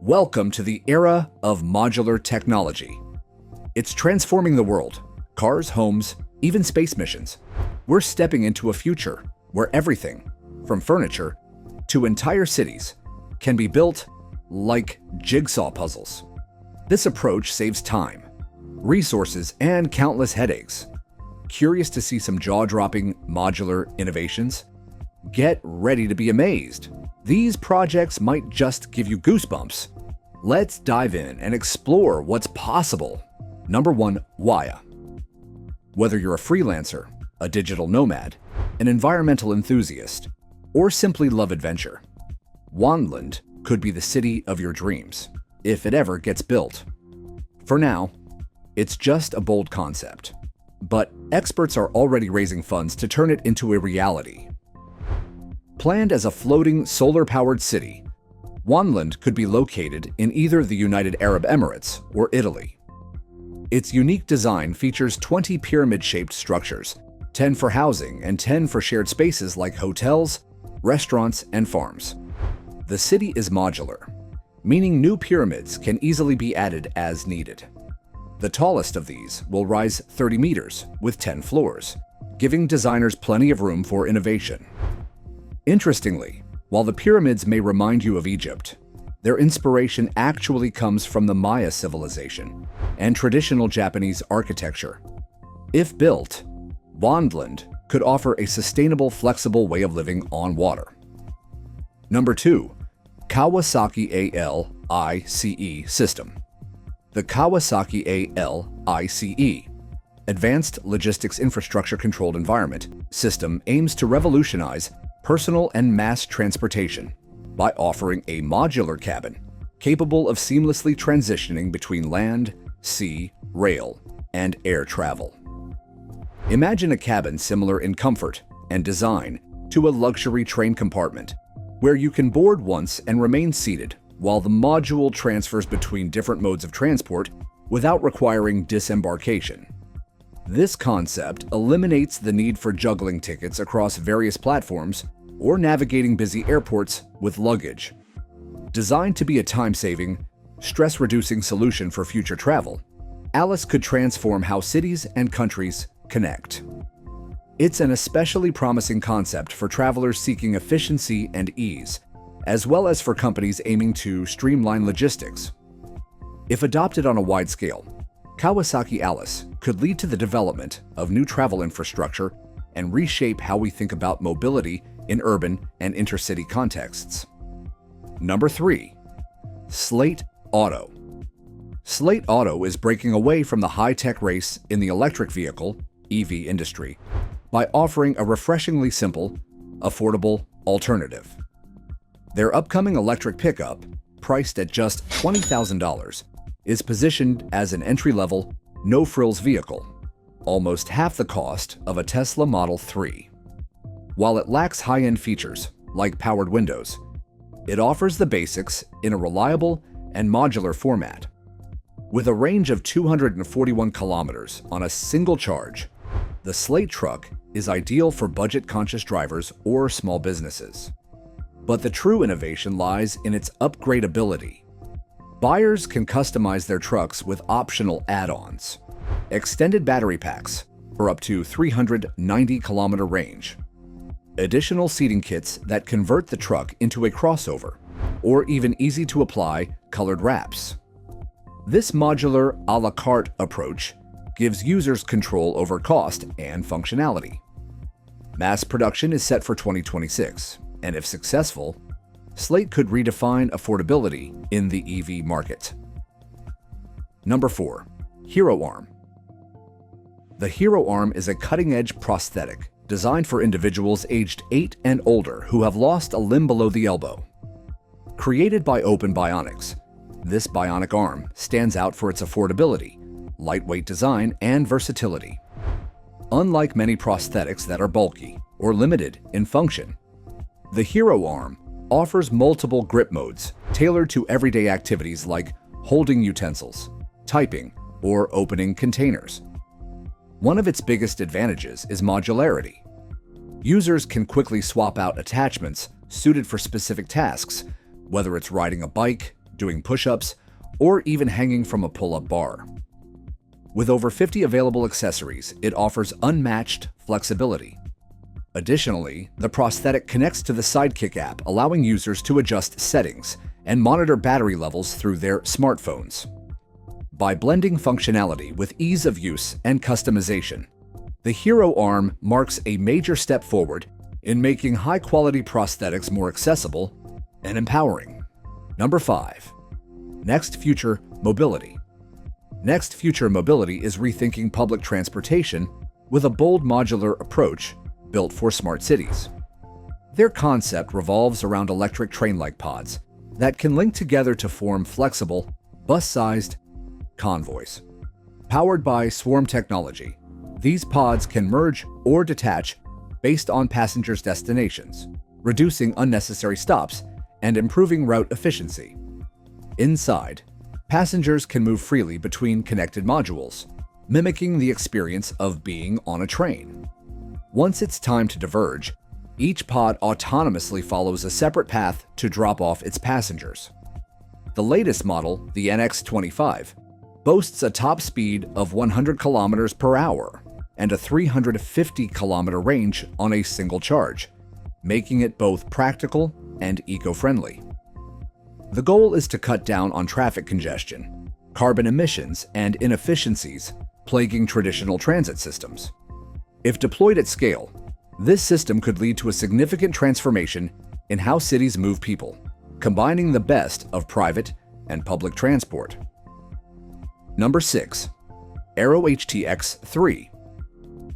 Welcome to the era of modular technology. It's transforming the world. Cars, homes, even space missions. We're stepping into a future where everything, from furniture to entire cities, can be built like jigsaw puzzles. This approach saves time, resources, and countless headaches. Curious to see some jaw-dropping modular innovations? Get ready to be amazed. These projects might just give you goosebumps. Let's dive in and explore what's possible. Number 1. Waya. Whether you're a freelancer, a digital nomad, an environmental enthusiast, or simply love adventure, Wanland could be the city of your dreams, if it ever gets built. For now, it's just a bold concept, but experts are already raising funds to turn it into a reality. Planned as a floating solar-powered city, Wanland could be located in either the United Arab Emirates or Italy. Its unique design features 20 pyramid-shaped structures, 10 for housing and 10 for shared spaces like hotels, restaurants, and farms. The city is modular, meaning new pyramids can easily be added as needed. The tallest of these will rise 30 meters with 10 floors, giving designers plenty of room for innovation. Interestingly, while the pyramids may remind you of Egypt, their inspiration actually comes from the Maya civilization and traditional Japanese architecture. If built, Wanland could offer a sustainable, flexible way of living on water. Number 2. Kawasaki ALICE system. The Kawasaki ALICE Advanced Logistics Infrastructure Controlled Environment system aims to revolutionize personal and mass transportation by offering a modular cabin capable of seamlessly transitioning between land, sea, rail, and air travel. Imagine a cabin similar in comfort and design to a luxury train compartment, where you can board once and remain seated while the module transfers between different modes of transport without requiring disembarkation. This concept eliminates the need for juggling tickets across various platforms or navigating busy airports with luggage. Designed to be a time-saving, stress-reducing solution for future travel, Alice could transform how cities and countries connect. It's an especially promising concept for travelers seeking efficiency and ease, as well as for companies aiming to streamline logistics. If adopted on a wide scale, Kawasaki Alice could lead to the development of new travel infrastructure and reshape how we think about mobility in urban and intercity contexts. Number 3. Slate Auto. Slate Auto is breaking away from the high-tech race in the electric vehicle (EV) industry by offering a refreshingly simple, affordable alternative. Their upcoming electric pickup, priced at just $20,000, is positioned as an entry-level, no-frills vehicle, almost half the cost of a Tesla Model 3. While it lacks high-end features, like powered windows, it offers the basics in a reliable and modular format. With a range of 241 kilometers on a single charge, the Slate truck is ideal for budget-conscious drivers or small businesses. But the true innovation lies in its upgradability. Buyers can customize their trucks with optional add-ons, extended battery packs for up to 390-kilometer range, additional seating kits that convert the truck into a crossover, or even easy-to-apply colored wraps. This modular a la carte approach gives users control over cost and functionality. Mass production is set for 2026, and if successful, Slate could redefine affordability in the EV market. Number 4. Hero Arm. The Hero Arm is a cutting-edge prosthetic designed for individuals aged 8 and older who have lost a limb below the elbow. Created by Open Bionics, this bionic arm stands out for its affordability, lightweight design, and versatility. Unlike many prosthetics that are bulky or limited in function, the Hero Arm offers multiple grip modes tailored to everyday activities like holding utensils, typing, or opening containers. One of its biggest advantages is modularity. Users can quickly swap out attachments suited for specific tasks, whether it's riding a bike, doing push-ups, or even hanging from a pull-up bar. With over 50 available accessories, it offers unmatched flexibility. Additionally, the prosthetic connects to the Sidekick app, allowing users to adjust settings and monitor battery levels through their smartphones. By blending functionality with ease of use and customization, the Hero Arm marks a major step forward in making high-quality prosthetics more accessible and empowering. Number 5. Next Future Mobility. Next Future Mobility is rethinking public transportation with a bold modular approach built for smart cities. Their concept revolves around electric train-like pods that can link together to form flexible, bus-sized convoys. Powered by swarm technology, these pods can merge or detach based on passengers' destinations, reducing unnecessary stops and improving route efficiency. Inside, passengers can move freely between connected modules, mimicking the experience of being on a train. Once it's time to diverge, each pod autonomously follows a separate path to drop off its passengers. The latest model, the NX25, boasts a top speed of 100 kilometers per hour and a 350 kilometer range on a single charge, making it both practical and eco-friendly. The goal is to cut down on traffic congestion, carbon emissions, and inefficiencies plaguing traditional transit systems. If deployed at scale, this system could lead to a significant transformation in how cities move people, combining the best of private and public transport. Number 6. Aero HTX3.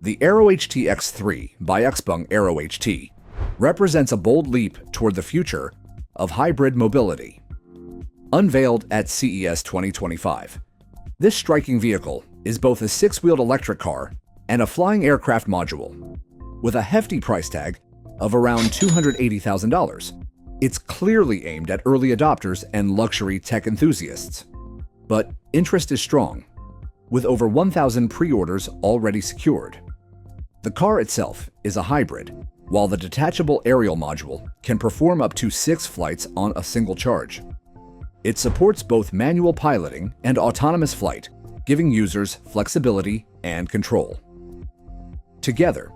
The Aero HTX3 by Xpeng Aero HT represents a bold leap toward the future of hybrid mobility. Unveiled at CES 2025, this striking vehicle is both a six-wheeled electric car and a flying aircraft module. With a hefty price tag of around $280,000, it's clearly aimed at early adopters and luxury tech enthusiasts. But interest is strong, with over 1,000 pre-orders already secured. The car itself is a hybrid, while the detachable aerial module can perform up to 6 flights on a single charge. It supports both manual piloting and autonomous flight, giving users flexibility and control. Together,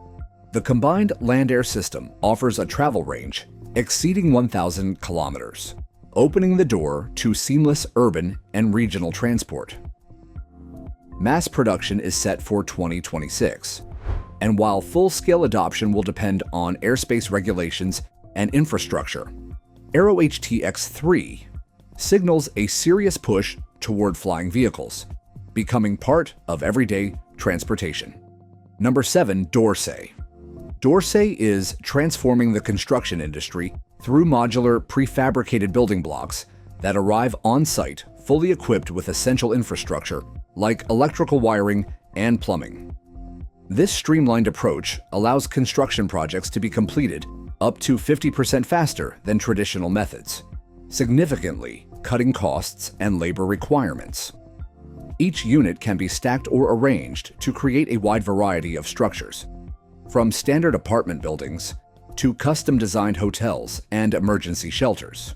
the combined land-air system offers a travel range exceeding 1,000 kilometers, opening the door to seamless urban and regional transport. Mass production is set for 2026, and while full-scale adoption will depend on airspace regulations and infrastructure, Aero HTX3 signals a serious push toward flying vehicles, becoming part of everyday transportation. Number 7. Dorsey. Dorsey is transforming the construction industry through modular prefabricated building blocks that arrive on-site fully equipped with essential infrastructure like electrical wiring and plumbing. This streamlined approach allows construction projects to be completed up to 50% faster than traditional methods, significantly cutting costs and labor requirements. Each unit can be stacked or arranged to create a wide variety of structures, from standard apartment buildings to custom-designed hotels and emergency shelters.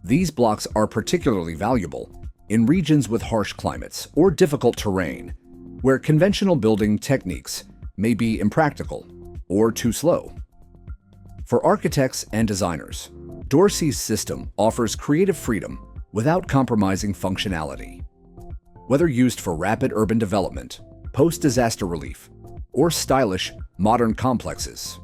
These blocks are particularly valuable in regions with harsh climates or difficult terrain, where conventional building techniques may be impractical or too slow. For architects and designers, Dorsey's system offers creative freedom without compromising functionality. Whether used for rapid urban development, post-disaster relief, or stylish, modern complexes,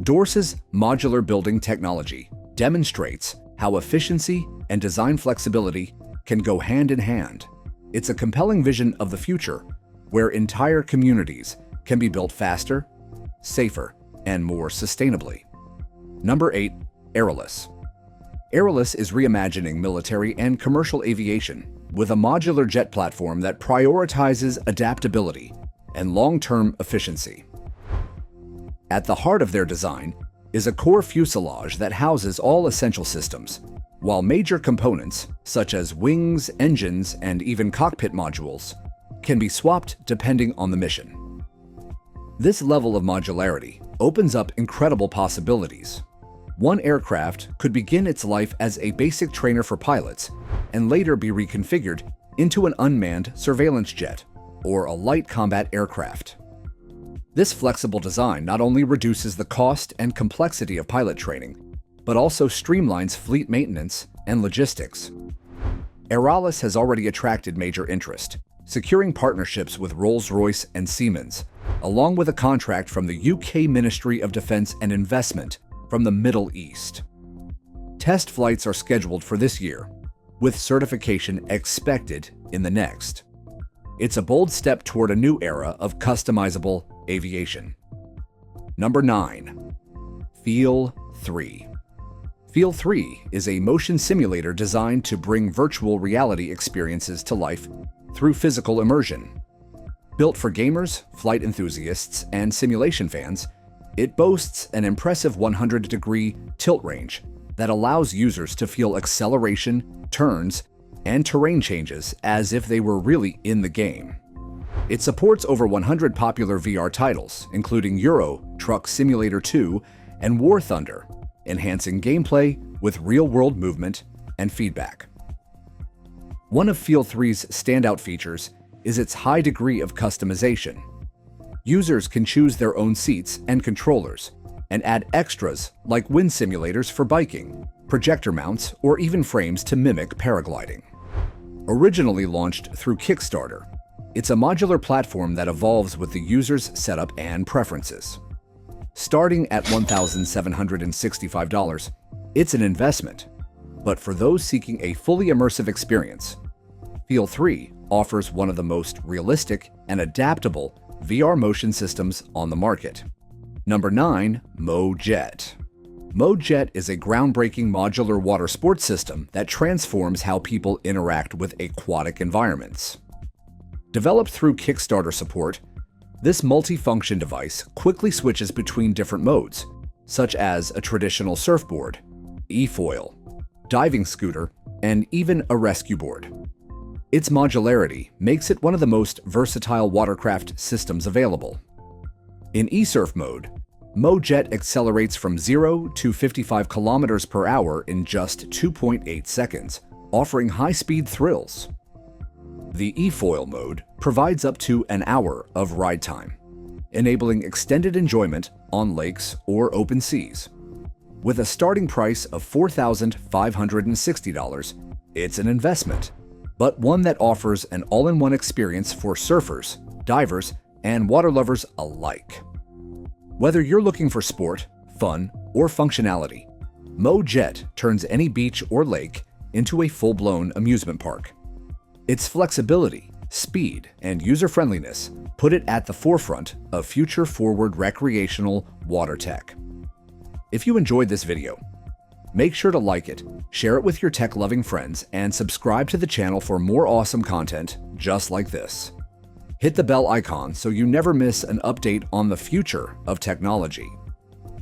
Dorsey's modular building technology demonstrates how efficiency and design flexibility can go hand in hand. It's a compelling vision of the future where entire communities can be built faster, safer, and more sustainably. Number 8. Aeroless. Aeroless is reimagining military and commercial aviation with a modular jet platform that prioritizes adaptability and long-term efficiency. At the heart of their design is a core fuselage that houses all essential systems, while major components, such as wings, engines, and even cockpit modules, can be swapped depending on the mission. This level of modularity opens up incredible possibilities. One aircraft could begin its life as a basic trainer for pilots and later be reconfigured into an unmanned surveillance jet or a light combat aircraft. This flexible design not only reduces the cost and complexity of pilot training, but also streamlines fleet maintenance and logistics. Aeralis has already attracted major interest, securing partnerships with Rolls-Royce and Siemens, along with a contract from the UK Ministry of Defence and Investment from the Middle East. Test flights are scheduled for this year, with certification expected in the next. It's a bold step toward a new era of customizable aviation. Number 9. Feel 3. Feel 3 is a motion simulator designed to bring virtual reality experiences to life through physical immersion. Built for gamers, flight enthusiasts, and simulation fans, it boasts an impressive 100-degree tilt range that allows users to feel acceleration, turns, and terrain changes as if they were really in the game. It supports over 100 popular VR titles, including Euro Truck Simulator 2 and War Thunder, enhancing gameplay with real-world movement and feedback. One of Feel 3's standout features is its high degree of customization. Users can choose their own seats and controllers and add extras like wind simulators for biking, projector mounts, or even frames to mimic paragliding. Originally launched through Kickstarter, it's a modular platform that evolves with the user's setup and preferences. Starting at $1,765, it's an investment, but for those seeking a fully immersive experience, Feel 3 offers one of the most realistic and adaptable VR motion systems on the market. Number 9. MoJet. MoJet is a groundbreaking modular water sports system that transforms how people interact with aquatic environments. Developed through Kickstarter support, this multi-function device quickly switches between different modes, such as a traditional surfboard, e-foil, diving scooter, and even a rescue board. Its modularity makes it one of the most versatile watercraft systems available. In e-surf mode, MoJet accelerates from 0 to 55 kilometers per hour in just 2.8 seconds, offering high-speed thrills. The e-foil mode provides up to an hour of ride time, enabling extended enjoyment on lakes or open seas. With a starting price of $4,560, it's an investment, but one that offers an all-in-one experience for surfers, divers, and water lovers alike. Whether you're looking for sport, fun, or functionality, MoJet turns any beach or lake into a full-blown amusement park. Its flexibility, speed, and user-friendliness put it at the forefront of future-forward recreational water tech. If you enjoyed this video, make sure to like it, share it with your tech-loving friends, and subscribe to the channel for more awesome content just like this. Hit the bell icon so you never miss an update on the future of technology.